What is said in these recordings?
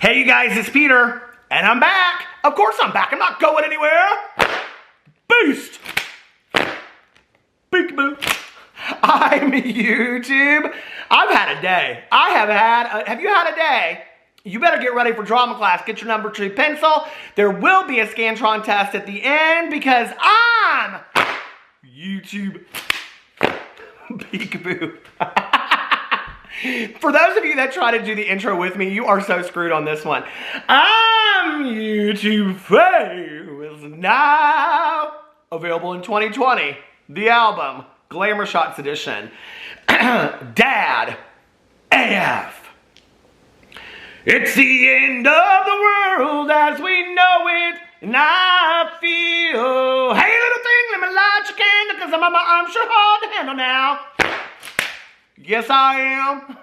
Hey you guys, it's Peter, and I'm back. Of course I'm back. I'm not going anywhere. Boost. Peekaboo. I'm YouTube. I've had a day. Have you had a day? You better get ready for drama class. Get your number 2 pencil. There will be a Scantron test at the end because I'm YouTube. Peekaboo. For those of you that try to do the intro with me, you are so screwed on this one. I'm YouTube famous now. Available in 2020. The album, Glamour Shots Edition. Dad AF. It's the end of the world as we know it, and I feel, hey little thing, let me light your candle, cause I'm sure hard to handle now. Yes, I am.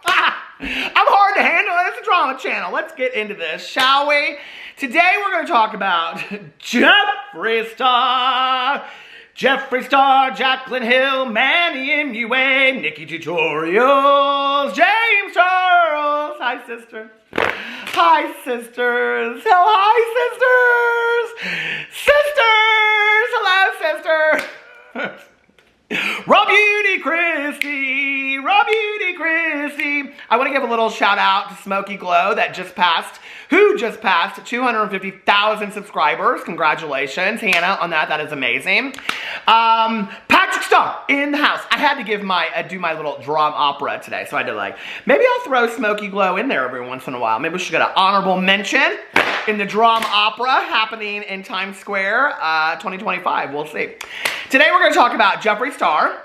I'm hard to handle. It's a drama channel. Let's get into this, shall we? Today we're going to talk about Jeffree Star. Jeffree Star, Jaclyn Hill, Manny MUA, Nikki Tutorials, James Charles. Hi, sister. Hi, sisters. Oh, hi, sisters. Sisters. Hello, sister. Raw Beauty Christy. Raw Beauty Christy. I want to give a little shout out to Smoky Glow that just passed. Who just passed 250,000 subscribers. Congratulations, Hannah, on that. That is amazing. Patrick Star in the house. I had to give do my little drama opera today, so I did maybe I'll throw Smoky Glow in there every once in a while. Maybe we should get an honorable mention in the drama opera happening in Times Square 2025. We'll see. Today we're going to talk about Jeffree Star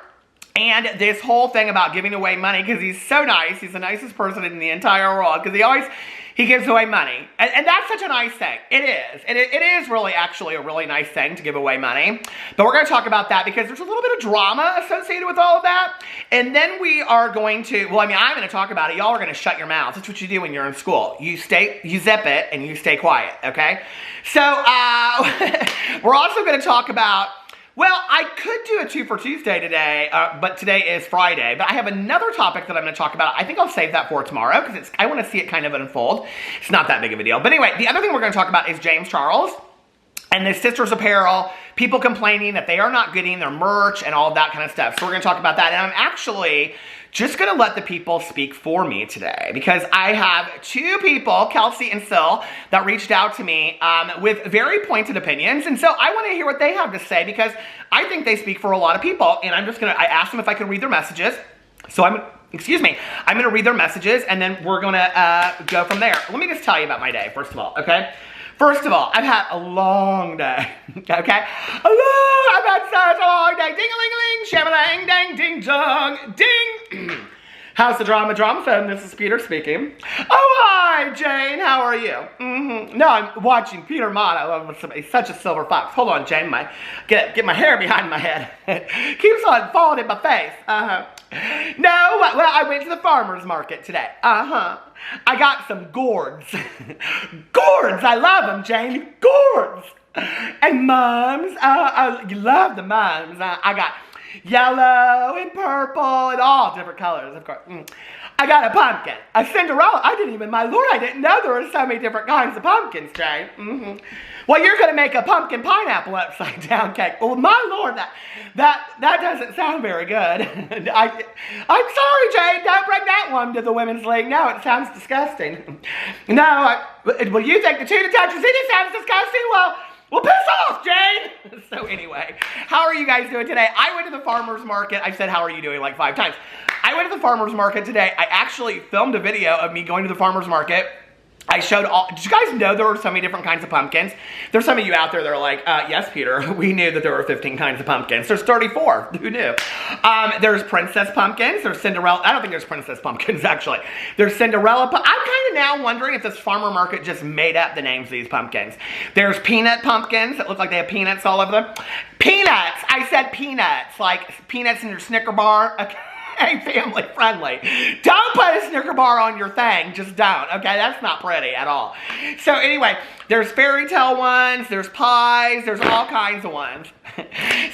and this whole thing about giving away money because he's so nice. He's the nicest person in the entire world because he gives away money. And that's such a nice thing. It is. And it is really actually a really nice thing to give away money. But we're going to talk about that because there's a little bit of drama associated with all of that. And then we are going to, I'm going to talk about it. Y'all are going to shut your mouths. That's what you do when you're in school. You zip it and you stay quiet, okay? So we're also going to talk about, I could do a 2 for Tuesday today, but today is Friday. But I have another topic that I'm going to talk about. I think I'll save that for tomorrow because I want to see it kind of unfold. It's not that big of a deal. But anyway, the other thing we're going to talk about is James Charles and the Sisters Apparel, people complaining that they are not getting their merch and all of that kind of stuff. So we're going to talk about that. And I'm actually just going to let the people speak for me today because I have 2 people, Kelsey and Sil, that reached out to me with very pointed opinions. And so I want to hear what they have to say because I think they speak for a lot of people. And I asked them if I could read their messages. So I'm going to read their messages and then we're going to go from there. Let me just tell you about my day, first of all, okay? First of all, I've had a long day, okay? I've had such a long day. Ding-a-ling-a-ling, shabba-lang, dang, ding-dong, ding. How's the drama phone? This is Peter speaking. Oh, hi, Jane. How are you? No, I'm watching Peter Monn. I love him. He's such a silver fox. Hold on, Jane. Get my hair behind my head. Keeps on falling in my face. No, I went to the farmer's market today. I got some gourds. Gourds. I love them, Jane. Gourds. And mums. You love the mums. I got yellow and purple and all different colors, of course. I got a pumpkin, a Cinderella. I didn't know there were so many different kinds of pumpkins, Jane. Well, you're going to make a pumpkin pineapple upside down cake. Well, my Lord, that doesn't sound very good. I'm sorry, Jane. Don't bring that one to the Women's League. No, it sounds disgusting. No, you think the tuna touches it sounds disgusting? Well, piss off, Jane! So anyway, how are you guys doing today? I went to the farmer's market. I said, how are you doing, 5 times. I went to the farmer's market today. I actually filmed a video of me going to the farmer's market. I showed did you guys know there were so many different kinds of pumpkins? There's some of you out there that are like, yes, Peter, we knew that there were 15 kinds of pumpkins. There's 34, who knew? There's princess pumpkins, there's Cinderella, I don't think there's princess pumpkins, actually. There's Cinderella, I'm kind of now wondering if this farmer market just made up the names of these pumpkins. There's peanut pumpkins that look like they have peanuts all over them. Peanuts, I said peanuts, like peanuts in your Snicker bar. Okay. Hey, family friendly. Don't put a Snicker bar on your thing. Just don't. Okay, that's not pretty at all. So anyway, there's fairy tale ones, there's pies, there's all kinds of ones.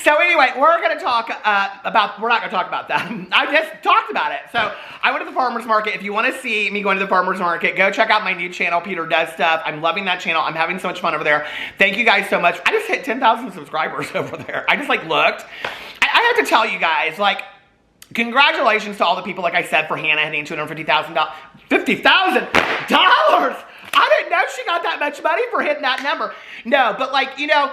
So anyway, we're not going to talk about that. I just talked about it. So I went to the farmer's market. If you want to see me going to the farmer's market, go check out my new channel, Peter Does Stuff. I'm loving that channel. I'm having so much fun over there. Thank you guys so much. I just hit 10,000 subscribers over there. I just like looked. I have to tell you guys, like, congratulations to all the people, like I said, for Hannah hitting $250,000. $50,000! I didn't know she got that much money for hitting that number. No, but like, you know,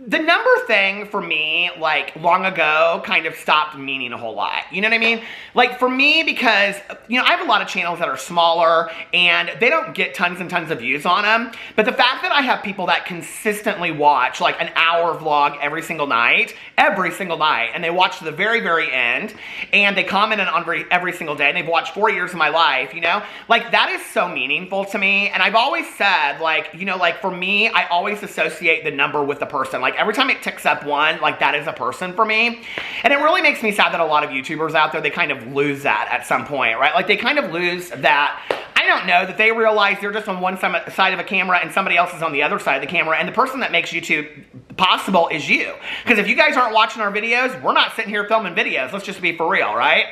the number thing for me, like, long ago kind of stopped meaning a whole lot. You know what I mean? Like, for me, because, you know, I have a lot of channels that are smaller and they don't get tons and tons of views on them. But the fact that I have people that consistently watch, like, an hour vlog every single night, and they watch to the very, very end, and they comment on every single day, and they've watched 4 years of my life, you know? Like, that is so meaningful to me. And I've always said, like, you know, like, for me, I always associate the number with the person. Like, every time it ticks up one, like, that is a person for me. And it really makes me sad that a lot of YouTubers out there, they kind of lose that at some point, right? Like, they kind of lose that, I don't know, that they realize they're just on one side of a camera and somebody else is on the other side of the camera, and the person that makes YouTube possible is you. Because if you guys aren't watching our videos, we're not sitting here filming videos. Let's just be for real, right?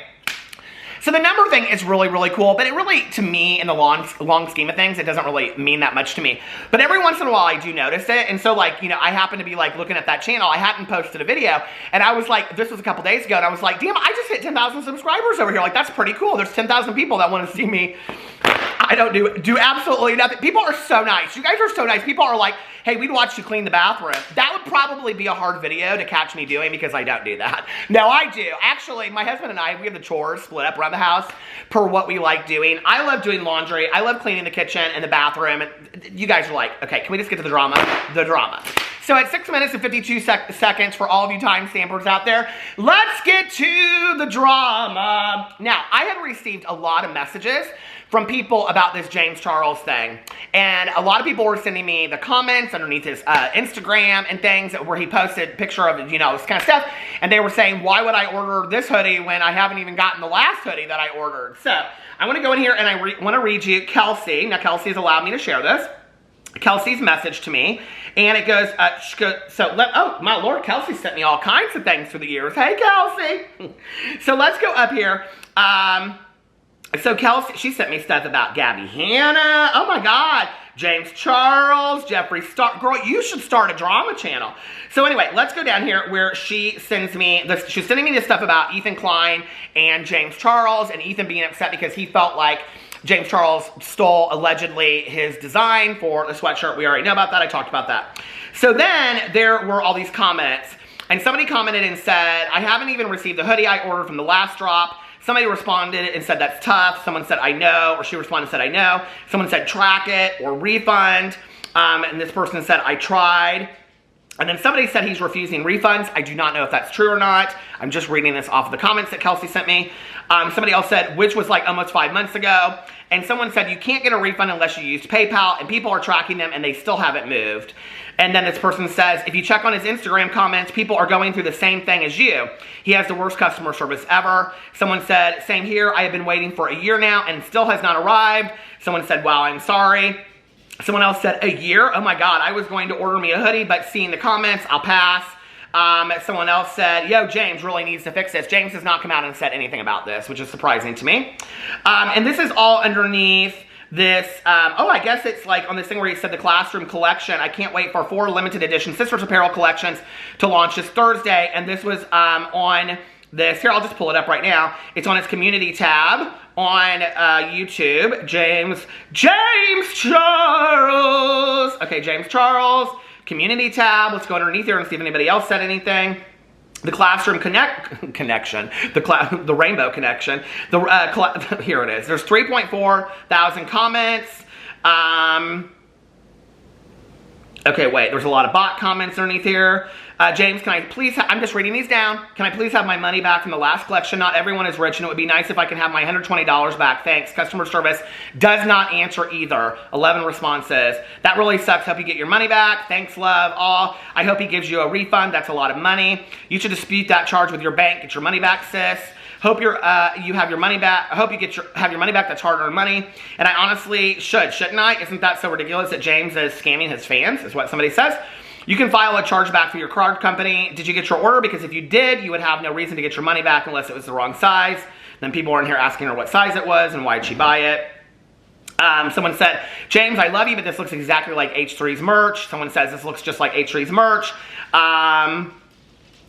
So the number thing is really, really cool, but it really, to me, in the long scheme of things, it doesn't really mean that much to me. But every once in a while, I do notice it, and so, like, you know, I happen to be, like, looking at that channel. I hadn't posted a video, and I was like, this was a couple days ago, and I was like, damn, I just hit 10,000 subscribers over here. Like, that's pretty cool. There's 10,000 people that want to see me. I don't do absolutely nothing. People are so nice. You guys are so nice. People are like, hey, we'd watch you clean the bathroom. That would probably be a hard video to catch me doing because I don't do that. No, I do. Actually, my husband and I, we have the chores split up around the house per what we like doing. I love doing laundry. I love cleaning the kitchen and the bathroom. And you guys are like, okay, can we just get to the drama? The drama. So at 6 minutes and 52 seconds for all of you time stampers out there, let's get to the drama. Now, I had received a lot of messages from people about this James Charles thing. And a lot of people were sending me the comments underneath his Instagram and things where he posted a picture of, you know, this kind of stuff. And they were saying, why would I order this hoodie when I haven't even gotten the last hoodie that I ordered? So I want to go in here and I want to read you Kelsey. Now, Kelsey's allowed me to share this. Kelsey's message to me, and it goes, oh my Lord, Kelsey sent me all kinds of things through the years. Hey, Kelsey. So let's go up here. So Kelsey, she sent me stuff about Gabby Hanna. Oh my God. James Charles, Jeffree Star. Girl, you should start a drama channel. So anyway, let's go down here where she sends me this. She's sending me this stuff about Ethan Klein and James Charles, and Ethan being upset because he felt like James Charles stole, allegedly, his design for the sweatshirt. We already know about that. I talked about that. So then there were all these comments, and somebody commented and said, I haven't even received the hoodie I ordered from the last drop. Somebody responded and said, that's tough. Someone said, I know, or she responded and said, I know. Someone said, track it or refund. And this person said, I tried. And then somebody said he's refusing refunds. I do not know if that's true or not. I'm just reading this off of the comments that Kelsey sent me. Somebody else said, which was like almost 5 months ago. And someone said, you can't get a refund unless you used PayPal, and people are tracking them and they still haven't moved. And then this person says, if you check on his Instagram comments, people are going through the same thing as you. He has the worst customer service ever. Someone said, same here, I have been waiting for a year now and still has not arrived. Someone said, wow, I'm sorry. Someone else said, a year? Oh my God, I was going to order me a hoodie, but seeing the comments, I'll pass. Someone else said, yo, James really needs to fix this. James has not come out and said anything about this, which is surprising to me. And this is all underneath this, I guess it's like on this thing where he said the classroom collection. I can't wait for 4 limited edition Sisters Apparel collections to launch this Thursday. And this was on this, here, I'll just pull it up right now. It's on its community tab on YouTube. James Charles. Okay, James Charles, community tab. Let's go underneath here and see if anybody else said anything. The classroom connection, the rainbow connection, here it is. There's 3.4 thousand comments. Okay, wait, there's a lot of bot comments underneath here. James, can I please, I'm just reading these down. Can I please have my money back from the last collection? Not everyone is rich, and it would be nice if I can have my $120 back. Thanks. Customer service does not answer either. 11 responses. That really sucks. Hope you get your money back. Thanks, love. All. I hope he gives you a refund. That's a lot of money. You should dispute that charge with your bank. Get your money back, sis. Hope you have your money back. I hope you have your money back. That's hard-earned money. And I honestly shouldn't I? Isn't that so ridiculous that James is scamming his fans, is what somebody says. You can file a chargeback for your card company. Did you get your order? Because if you did, you would have no reason to get your money back unless it was the wrong size. Then people are in here asking her what size it was and why did she buy it. Someone said, James, I love you, but this looks exactly like H3's merch. Someone says this looks just like H3's merch.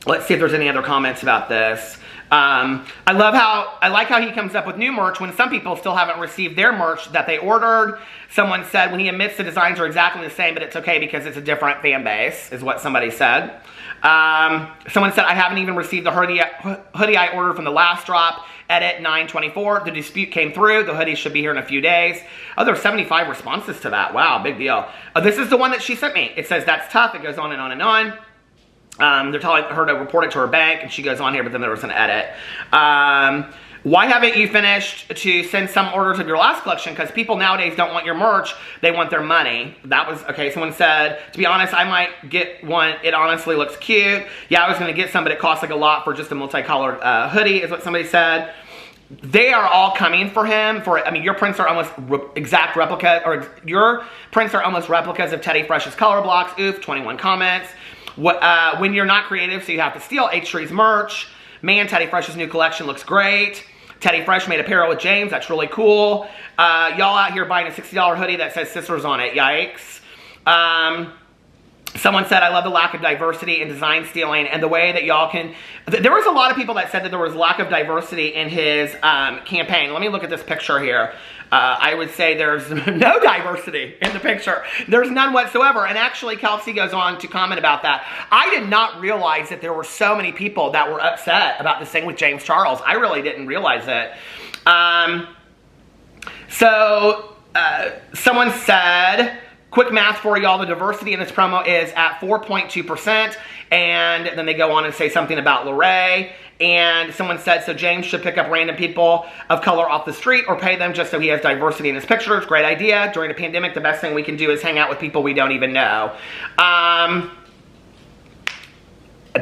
Let's see if there's any other comments about this. I like how he comes up with new merch when some people still haven't received their merch that they ordered. Someone said when he admits the designs are exactly the same, but it's okay because it's a different fan base, is what somebody said. Someone said, I haven't even received the hoodie I ordered from the last drop. Edit 9/24. The dispute came through. The hoodie should be here in a few days. Oh, there's 75 responses to that. Wow, big deal. This is the one that she sent me. It says, that's tough. It goes on and on and on. They're telling her to report it to her bank, and she goes on here, but then there was an edit. Why haven't you finished to send some orders of your last collection? Because people nowadays don't want your merch. They want their money. That was, okay, someone said, to be honest, I might get one. It honestly looks cute. Yeah, I was going to get some, but it costs like a lot for just a multicolored hoodie, is what somebody said. They are all coming for him. I mean, your prints are almost exact replicas, or your prints are almost replicas of Teddy Fresh's color blocks. Oof, 21 comments. When you're not creative, so you have to steal H3's merch. Man, Teddy Fresh's new collection looks great. Teddy Fresh made apparel with James. That's really cool. Y'all out here buying a $60 hoodie that says Sisters on it. Yikes. Someone said, I love the lack of diversity in design stealing and the way that y'all can... There was a lot of people that said that there was lack of diversity in his campaign. Let me look at this picture here. I would say there's no diversity in the picture. There's none whatsoever. And actually, Kelsey goes on to comment about that. I did not realize that there were so many people that were upset about this thing with James Charles. I really didn't realize it. Someone said... Quick math for y'all, the diversity in this promo is at 4.2%, and then they go on and say something about Lorraine, and someone said, so James should pick up random people of color off the street or pay them just so he has diversity in his pictures. Great idea. During a pandemic, the best thing we can do is hang out with people we don't even know.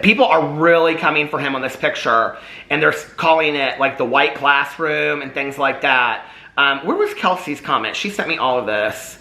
People are really coming for him on this picture, and they're calling it like the white classroom and things like that. Where was Kelsey's comment? She sent me all of this.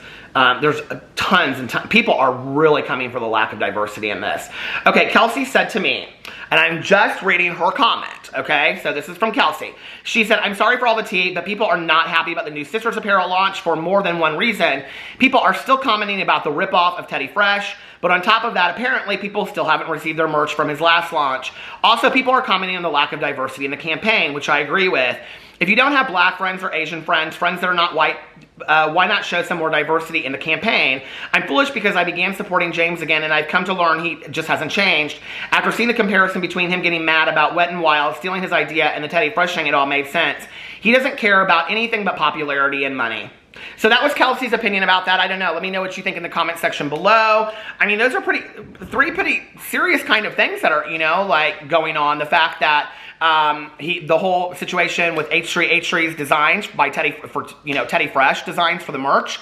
There's tons and tons. People are really coming for the lack of diversity in this. Okay, Kelsey said to me, and I'm just reading her comment, okay? So this is from Kelsey. She said, I'm sorry for all the tea, but people are not happy about the new Sisters apparel launch for more than one reason. People are still commenting about the ripoff of Teddy Fresh, but on top of that, apparently people still haven't received their merch from his last launch. Also, people are commenting on the lack of diversity in the campaign, which I agree with. If you don't have black friends or Asian friends, friends that are not white, why not show some more diversity in the campaign? I'm foolish because I began supporting James again, and I've come to learn he just hasn't changed. After seeing the comparison between him getting mad about Wet n Wild, stealing his idea, and the Teddy Fresh thing, it all made sense. He doesn't care about anything but popularity and money. So that was Kelsey's opinion about that. I don't know. Let me know what you think in the comment section below. I mean, those are three pretty serious kind of things that are, you know, like going on. The fact that the whole situation with H3's designs by Teddy Fresh designs for the merch,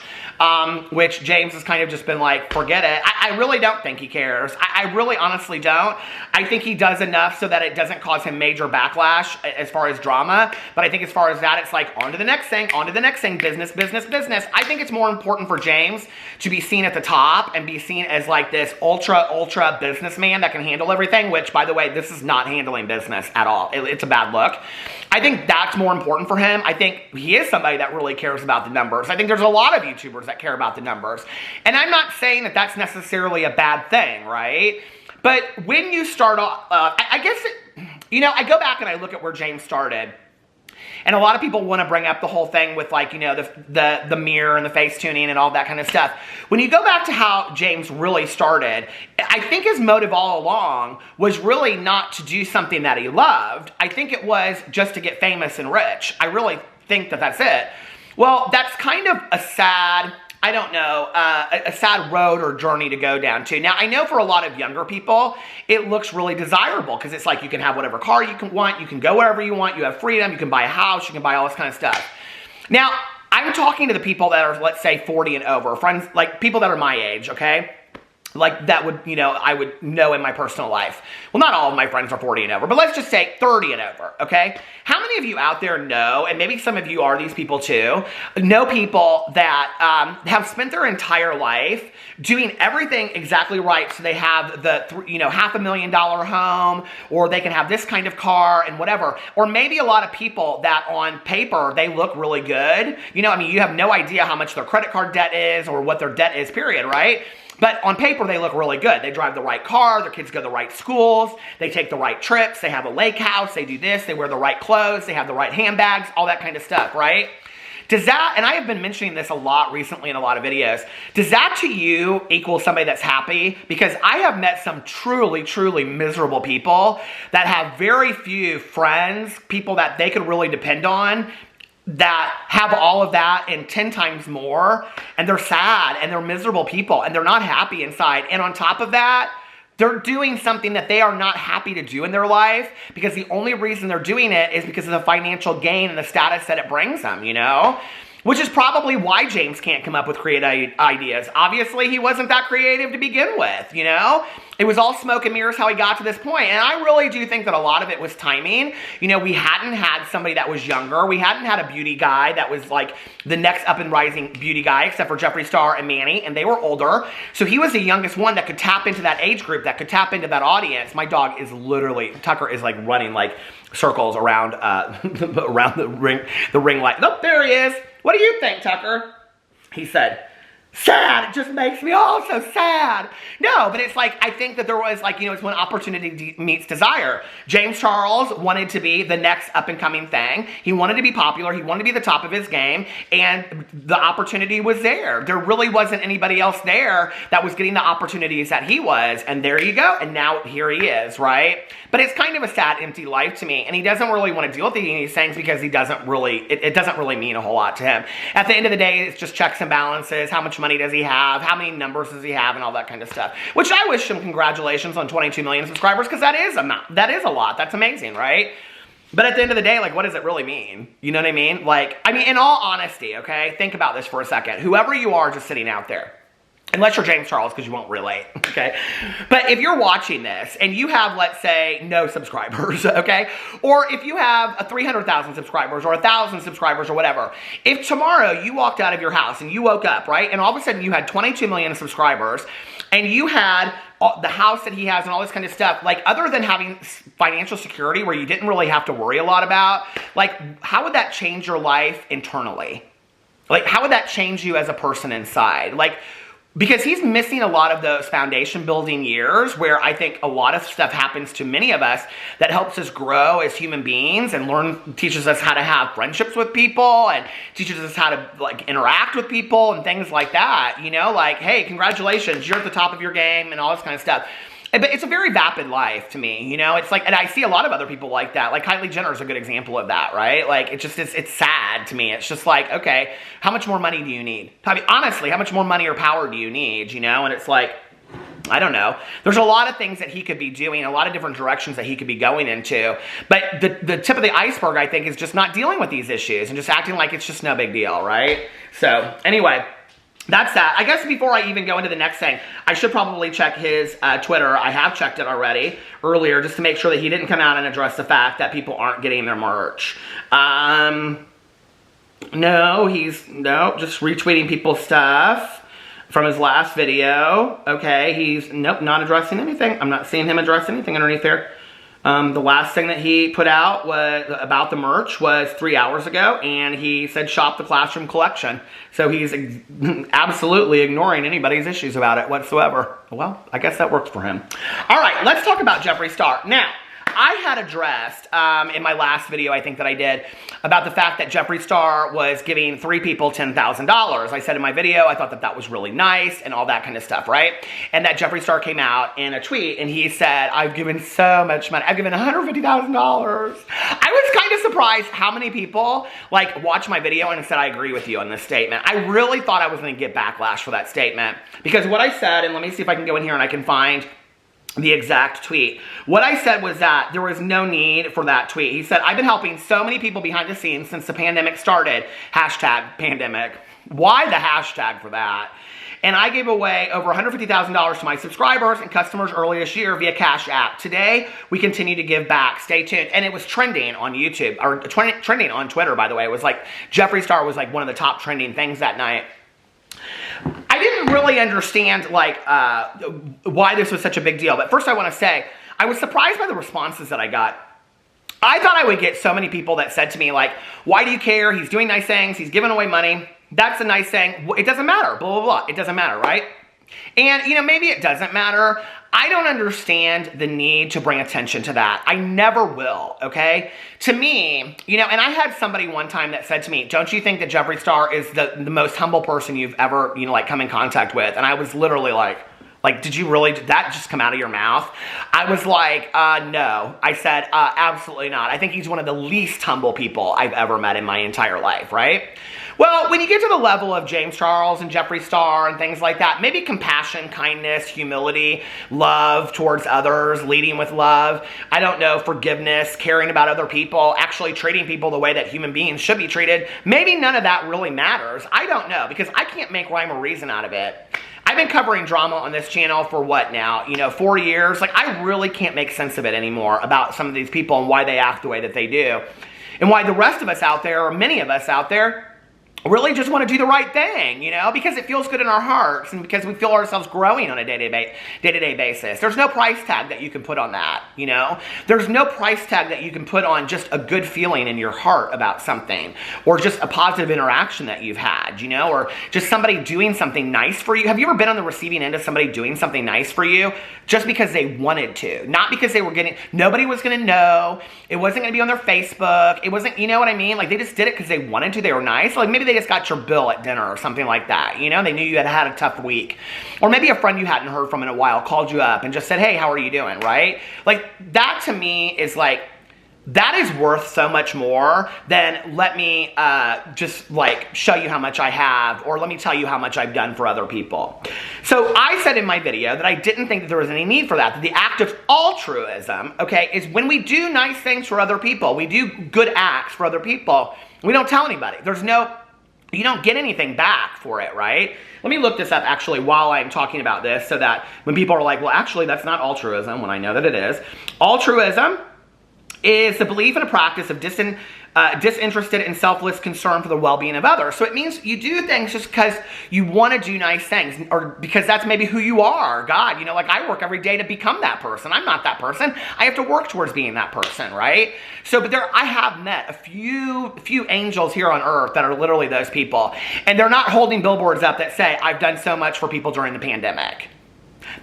which James has kind of just been like, forget it. I really don't think he cares. I really honestly don't. I think he does enough so that it doesn't cause him major backlash as far as drama. But I think as far as that, it's like on to the next thing, business, business, business. I think it's more important for James to be seen at the top and be seen as like this ultra businessman that can handle everything, which, by the way, this is not handling business at all. It's a bad look. I think that's more important for him. I think he is somebody that really cares about the numbers. I think there's a lot of YouTubers that care about the numbers. And I'm not saying that that's necessarily a bad thing, right? But when you start off, I guess, I go back and I look at where James started. And a lot of people want to bring up the whole thing with, like, the mirror and the face tuning and all that kind of stuff. When you go back to how James really started, I think his motive all along was really not to do something that he loved. I think it was just to get famous and rich. I really think that that's it. Well, that's kind of a sad... I don't know, a sad road or journey to go down to. Now, I know for a lot of younger people, it looks really desirable because it's like you can have whatever car you want, you can go wherever you want, you have freedom, you can buy a house, you can buy all this kind of stuff. Now, I'm talking to the people that are, let's say, 40 and over, friends, like people that are my age, okay? like that would, you know, I would know in my personal life. Well, not all of my friends are 40 and over, but let's just say 30 and over, okay? How many of you out there know, and maybe some of you are these people too, know people that have spent their entire life doing everything exactly right, so they have the, you know, $500,000 home, or they can have this kind of car and whatever. Or maybe a lot of people that on paper, they look really good. You know, I mean, you have no idea how much their credit card debt is or what their debt is, period, right? But on paper, they look really good. They drive the right car, their kids go to the right schools, they take the right trips, they have a lake house, they do this, they wear the right clothes, they have the right handbags, all that kind of stuff, right? Does that, and I have been mentioning this a lot recently in a lot of videos, does that to you equal somebody that's happy? Because I have met some truly, truly miserable people that have very few friends, people that they could really depend on, that have all of that and 10 times more, and they're sad and they're miserable people and they're not happy inside. And on top of that, they're doing something that they are not happy to do in their life because the only reason they're doing it is because of the financial gain and the status that it brings them, you know? Which is probably why James can't come up with creative ideas. Obviously, he wasn't that creative to begin with, you know? It was all smoke and mirrors how he got to this point. And I really do think that a lot of it was timing. You know, we hadn't had somebody that was younger. We hadn't had a beauty guy that was like the next up and rising beauty guy, except for Jeffree Star and Manny, and they were older. So he was the youngest one that could tap into that age group, that could tap into that audience. My dog is literally, Tucker is like running like circles around around the ring light. Oh, there he is. What do you think, Tucker? He said, sad. It just makes me all so sad. No, but it's like, I think that there was like, you know, it's when opportunity meets desire. James Charles wanted to be the next up and coming thing. He wanted to be popular. He wanted to be the top of his game. And the opportunity was there. There really wasn't anybody else there that was getting the opportunities that he was. And there you go. And now here he is, right? But it's kind of a sad, empty life to me. And he doesn't really want to deal with these things because he doesn't really, it doesn't really mean a whole lot to him. At the end of the day, it's just checks and balances. How much money does he have? How many numbers does he have? And all that kind of stuff. Which I wish him congratulations on 22 million subscribers, because that is a lot. That's amazing, right? But at the end of the day, like, what does it really mean? You know what I mean? Like, I mean, in all honesty, okay? Think about this for a second. Whoever you are just sitting out there, unless you're James Charles, because you won't relate, okay? But if you're watching this and you have, let's say, no subscribers, okay? Or if you have 300,000 subscribers or 1,000 subscribers or whatever, if tomorrow you walked out of your house and you woke up, right? And all of a sudden you had 22 million subscribers and you had the house that he has and all this kind of stuff, like, other than having financial security where you didn't really have to worry a lot about, like, how would that change your life internally? Like, how would that change you as a person inside? Like, because he's missing a lot of those foundation building years where I think a lot of stuff happens to many of us that helps us grow as human beings and teaches us how to have friendships with people and teaches us how to like interact with people and things like that, you know, like, hey, congratulations, you're at the top of your game and all this kind of stuff. But it's a very vapid life to me, you know? It's like, and I see a lot of other people like that. Like Kylie Jenner is a good example of that, right? Like, it's sad to me. It's just like, okay, how much more money do you need? I mean, honestly, how much more money or power do you need, you know? And it's like, I don't know. There's a lot of things that he could be doing, a lot of different directions that he could be going into. But the tip of the iceberg, I think, is just not dealing with these issues and just acting like it's just no big deal, right? So, anyway, that's that. I guess before I even go into the next thing, I should probably check his Twitter. I have checked it already earlier just to make sure that he didn't come out and address the fact that people aren't getting their merch. No, just retweeting people's stuff from his last video. Okay, he's, nope, not addressing anything. I'm not seeing him address anything underneath there. The last thing that he put out was about the merch was 3 hours ago, and he said shop the classroom collection. So he's absolutely ignoring anybody's issues about it whatsoever. Well, I guess that works for him. All right, let's talk about Jeffree Star. Now, I had addressed in my last video, I think that I did, about the fact that Jeffree Star was giving 3 people $10,000. I said in my video, I thought that that was really nice and all that kind of stuff, right? And that Jeffree Star came out in a tweet and he said, I've given so much money. I've given $150,000. I was kind of surprised how many people like watched my video and said, I agree with you on this statement. I really thought I was going to get backlash for that statement because what I said, and let me see if I can go in here and I can find the exact tweet. What I said was that there was no need for that tweet. He said, I've been helping so many people behind the scenes since the pandemic started. #pandemic. Why the hashtag for that? and I gave away over $150,000 to my subscribers and customers early this year via Cash App. Today, we continue to give back. Stay tuned. And it was trending on YouTube, or trending on Twitter, by the way. It was like, Jeffree Star was like one of the top trending things that night. I didn't really understand like why this was such a big deal. But first I want to say, I was surprised by the responses that I got. I thought I would get so many people that said to me like, why do you care? He's doing nice things. He's giving away money. That's a nice thing. It doesn't matter. Blah, blah, blah. It doesn't matter, right? And, you know, maybe it doesn't matter. I don't understand the need to bring attention to that. I never will, okay? To me, you know, and I had somebody one time that said to me, don't you think that Jeffree Star is the most humble person you've ever, you know, like come in contact with? And I was literally like, did you really, did that just come out of your mouth? I was like, no. I said, absolutely not. I think he's one of the least humble people I've ever met in my entire life, right? Well, when you get to the level of James Charles and Jeffree Star and things like that, maybe compassion, kindness, humility, love towards others, leading with love, I don't know, forgiveness, caring about other people, actually treating people the way that human beings should be treated, maybe none of that really matters. I don't know, because I can't make rhyme or reason out of it. I've been covering drama on this channel for what now? You know, 4 years. Like, I really can't make sense of it anymore about some of these people and why they act the way that they do. And why the rest of us out there, or many of us out there, really just want to do the right thing, you know, because it feels good in our hearts and because we feel ourselves growing on a day-to-day basis. There's no price tag that you can put on that, you know. There's no price tag that you can put on just a good feeling in your heart about something, or just a positive interaction that you've had, you know, or just somebody doing something nice for you. Have you ever been on the receiving end of somebody doing something nice for you just because they wanted to, not because they were getting, nobody was going to know, it wasn't going to be on their Facebook, it wasn't, you know what I mean? Like, they just did it because they wanted to, they were nice. Like, maybe they just got your bill at dinner or something like that, you know, they knew you had had a tough week. Or maybe a friend you hadn't heard from in a while called you up and just said, hey, how are you doing, right? Like, that to me is like, that is worth so much more than let me just like show you how much I have, or let me tell you how much I've done for other people. So I said in my video that I didn't think that there was any need for that the act of altruism, okay, is when we do nice things for other people, we do good acts for other people, we don't tell anybody. There's no, you don't get anything back for it, right? Let me look this up actually while I'm talking about this, so that when people are like, well, actually that's not altruism, when I know that it is. Altruism is the belief and a practice of disinterested and selfless concern for the well-being of others. So it means you do things just because you want to do nice things, or because that's maybe who you are. God, you know, like I work every day to become that person. I'm not that person. I have to work towards being that person, right? So, but I have met a few angels here on earth that are literally those people. And they're not holding billboards up that say, I've done so much for people during the pandemic.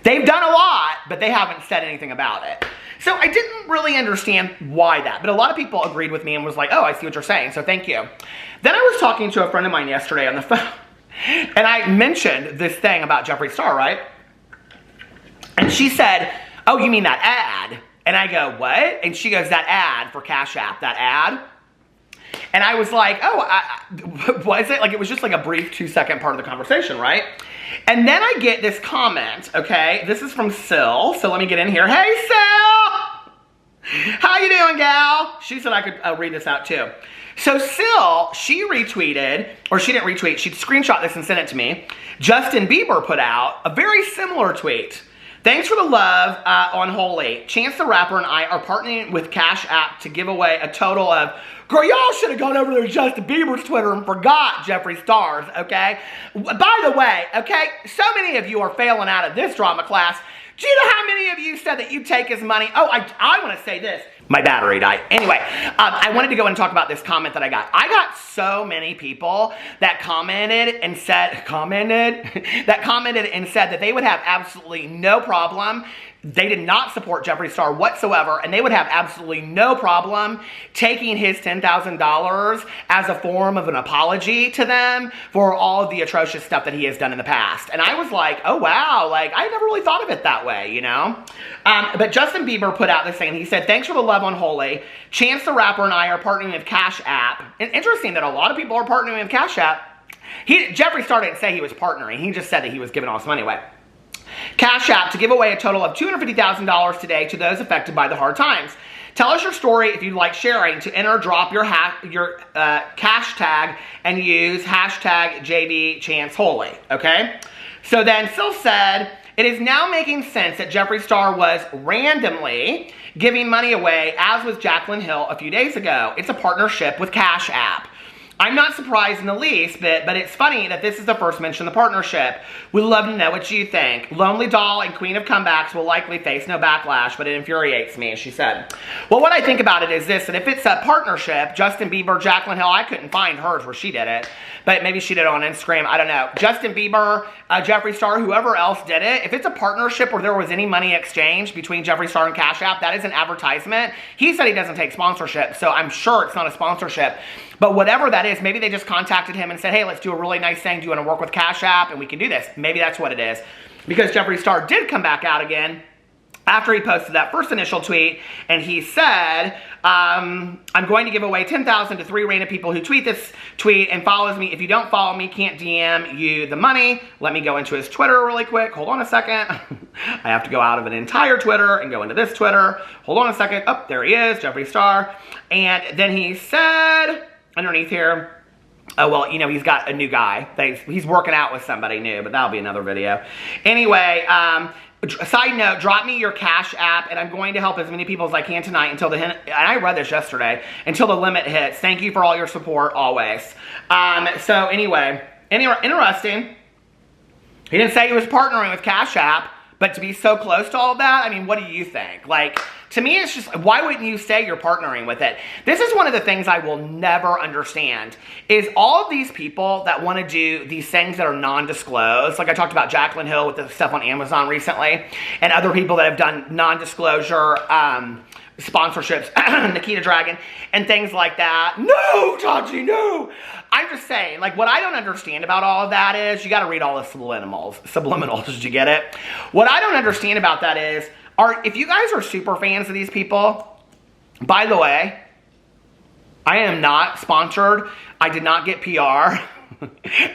They've done a lot, but they haven't said anything about it. So I didn't really understand why that, but a lot of people agreed with me and was like, oh, I see what you're saying, so thank you. Then I was talking to a friend of mine yesterday on the phone, and I mentioned this thing about Jeffree Star, right? And she said, oh, you mean that ad? And I go, what? And she goes, that ad for Cash App, that ad? And I was like, oh, was it? Like, it was just like a brief 2-second part of the conversation, right? And then I get this comment, okay? This is from Syl, so let me get in here. Hey, Syl! How you doing, gal? She said I could read this out, too. So Syl, she retweeted, or she didn't retweet, she screenshot this and sent it to me. Justin Bieber put out a very similar tweet. Thanks for the love on Holy. Chance the Rapper and I are partnering with Cash App to give away a total of, girl, y'all should have gone over there to Justin Bieber's Twitter and forgot Jeffree Star's, okay? By the way, okay, so many of you are failing out of this drama class. Do you know how many of you said that you'd take his money? Oh, I want to say this. My battery died. Anyway, I wanted to go and talk about this comment that I got. I got so many people that commented and said that they would have absolutely no problem. They did not support Jeffree Star whatsoever, and they would have absolutely no problem taking his $10,000 as a form of an apology to them for all of the atrocious stuff that he has done in the past. And I was like, oh wow, like I never really thought of it that way, you know? But Justin Bieber put out this thing, and he said, thanks for the love on Holy. Chance the Rapper and I are partnering with Cash App. And interesting that a lot of people are partnering with Cash App. Jeffree Star didn't say he was partnering. He just said that he was giving all his money away. Cash App to give away a total of $250,000 today to those affected by the hard times. Tell us your story if you'd like sharing. To enter, drop your cash tag and use hashtag JBChanceHoly, okay? So then Sylph said, it is now making sense that Jeffree Star was randomly giving money away, as was Jaclyn Hill a few days ago. It's a partnership with Cash App. I'm not surprised in the least bit, but it's funny that this is the first mention of the partnership. We'd love to know what you think. Lonely Doll and Queen of Comebacks will likely face no backlash, but it infuriates me, she said. Well, what I think about it is this, that if it's a partnership, Justin Bieber, Jaclyn Hill, I couldn't find hers where she did it, but maybe she did it on Instagram, I don't know. Justin Bieber, Jeffree Star, whoever else did it, if it's a partnership where there was any money exchanged between Jeffree Star and Cash App, that is an advertisement. He said he doesn't take sponsorship, so I'm sure it's not a sponsorship. But whatever that is, maybe they just contacted him and said, hey, let's do a really nice thing. Do you want to work with Cash App? And we can do this. Maybe that's what it is. Because Jeffree Star did come back out again after he posted that first initial tweet. And he said, I'm going to give away $10,000 to 3 random people who tweet this tweet and follows me. If you don't follow me, can't DM you the money. Let me go into his Twitter really quick. Hold on a second. I have to go out of an entire Twitter and go into this Twitter. Hold on a second. Oh, there he is, Jeffree Star. And then he said underneath here, oh, well, you know, he's got a new guy. He's working out with somebody new, but that'll be another video. Anyway, side note, drop me your Cash App, and I'm going to help as many people as I can tonight until the, and I read this yesterday, until the limit hits. Thank you for all your support, always. So anyway, interesting. He didn't say he was partnering with Cash App, but to be so close to all of that, I mean, what do you think? Like, to me, it's just, why wouldn't you say you're partnering with it? This is one of the things I will never understand, is all of these people that want to do these things that are non-disclosed, like I talked about Jaclyn Hill with the stuff on Amazon recently, and other people that have done non-disclosure sponsorships, Nikita Dragon, and things like that. No, Tachi, no! I'm just saying, like, what I don't understand about all of that is, you gotta read all the subliminals, did you get it? What I don't understand about that is, if you guys are super fans of these people, by the way, I am not sponsored. I did not get PR.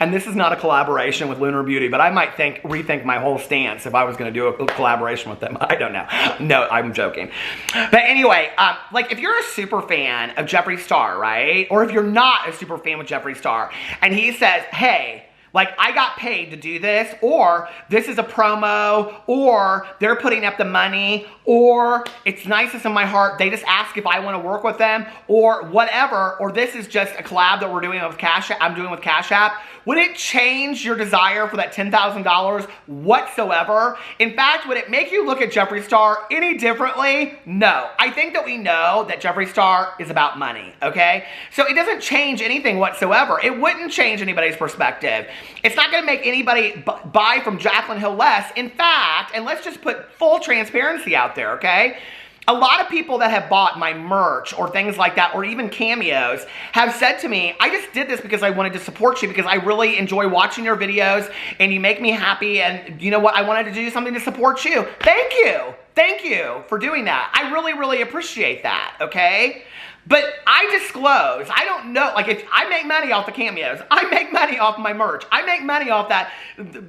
And this is not a collaboration with Lunar Beauty, but I might rethink my whole stance if I was going to do a collaboration with them. I don't know. No, I'm joking. But anyway, like if you're a super fan of Jeffree Star, right? Or if you're not a super fan with Jeffree Star, and he says, hey, like, I got paid to do this, or this is a promo, or they're putting up the money, or it's nicest in my heart, they just ask if I want to work with them, or whatever, or this is just a collab that we're doing with Cash App, I'm doing with Cash App, would it change your desire for that $10,000 whatsoever? In fact, would it make you look at Jeffree Star any differently? No. I think that we know that Jeffree Star is about money, okay? So it doesn't change anything whatsoever. It wouldn't change anybody's perspective. It's not going to make anybody buy from Jaclyn Hill less. In fact, and let's just put full transparency out there, okay? A lot of people that have bought my merch or things like that, or even cameos, have said to me, I just did this because I wanted to support you, because I really enjoy watching your videos and you make me happy, and you know what, I wanted to do something to support you. Thank you. Thank you for doing that. I really, really appreciate that, okay? But I disclose, I don't know, like if I make money off the cameos, I make money off my merch, I make money off that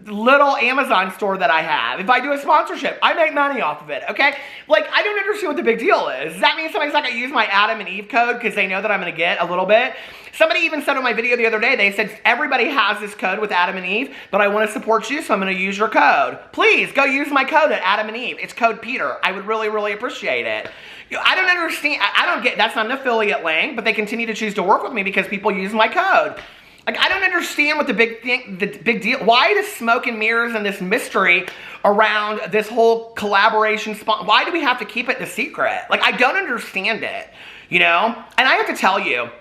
little Amazon store that I have. If I do a sponsorship, I make money off of it, okay? Like, I don't understand what the big deal is. Does that mean somebody's not gonna use my Adam and Eve code because they know that I'm gonna get a little bit? Somebody even said on my video the other day, they said, everybody has this code with Adam and Eve, but I wanna support you, so I'm gonna use your code. Please, go use my code at Adam and Eve. It's code Peter. I would really, really appreciate it. I don't understand, I don't get, that's not an affiliate link, but they continue to choose to work with me because people use my code. Like, I don't understand what the big deal, why the smoke and mirrors and this mystery around this whole collaboration, why do we have to keep it the secret? Like, I don't understand it, you know? And I have to tell you,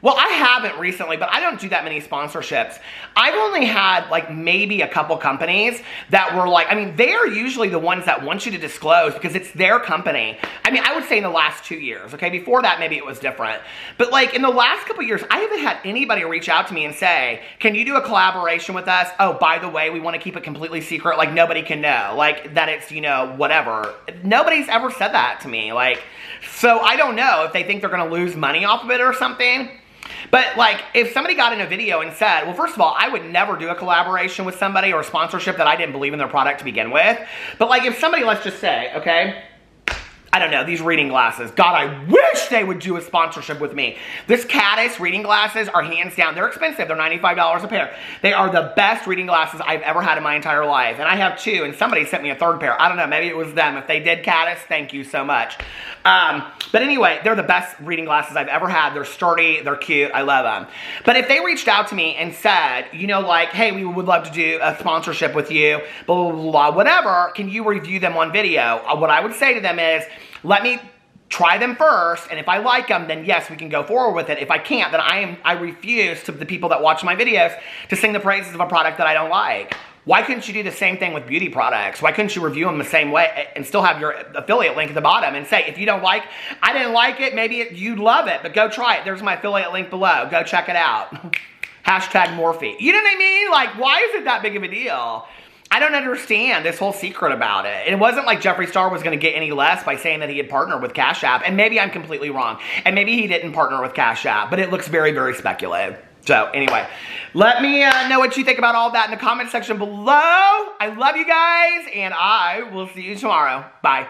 well, I haven't recently, but I don't do that many sponsorships. I've only had like maybe a couple companies that were like, I mean, they are usually the ones that want you to disclose because it's their company. I mean, I would say in the last 2 years, okay? Before that, maybe it was different. But like in the last couple years, I haven't had anybody reach out to me and say, can you do a collaboration with us? Oh, by the way, we want to keep it completely secret. Like nobody can know, like that it's, you know, whatever. Nobody's ever said that to me. Like, so I don't know if they think they're going to lose money off of it or something. But like, if somebody got in a video and said, well, first of all, I would never do a collaboration with somebody or a sponsorship that I didn't believe in their product to begin with. But like, if somebody, let's just say, okay, I don't know, these reading glasses. God, I wish they would do a sponsorship with me. This Caddis reading glasses are hands down, they're expensive. They're $95 a pair. They are the best reading glasses I've ever had in my entire life. And I have two, and somebody sent me a third pair. I don't know, maybe it was them. If they did Caddis, thank you so much. But anyway, they're the best reading glasses I've ever had. They're sturdy, they're cute, I love them. But if they reached out to me and said, you know, like, hey, we would love to do a sponsorship with you, blah, blah, blah, whatever, can you review them on video? What I would say to them is, let me try them first, and if I like them, then yes, we can go forward with it. If I can't, then I refuse to the people that watch my videos to sing the praises of a product that I don't like. Why couldn't you do the same thing with beauty products? Why couldn't you review them the same way and still have your affiliate link at the bottom and say, if you don't like, I didn't like it, maybe you love it, but go try it. There's my affiliate link below. Go check it out. Hashtag Morphe. You know what I mean? Like, why is it that big of a deal? I don't understand this whole secret about it. It wasn't like Jeffree Star was going to get any less by saying that he had partnered with Cash App. And maybe I'm completely wrong. And maybe he didn't partner with Cash App. But it looks very, very speculative. So anyway, let me know what you think about all that in the comment section below. I love you guys. And I will see you tomorrow. Bye.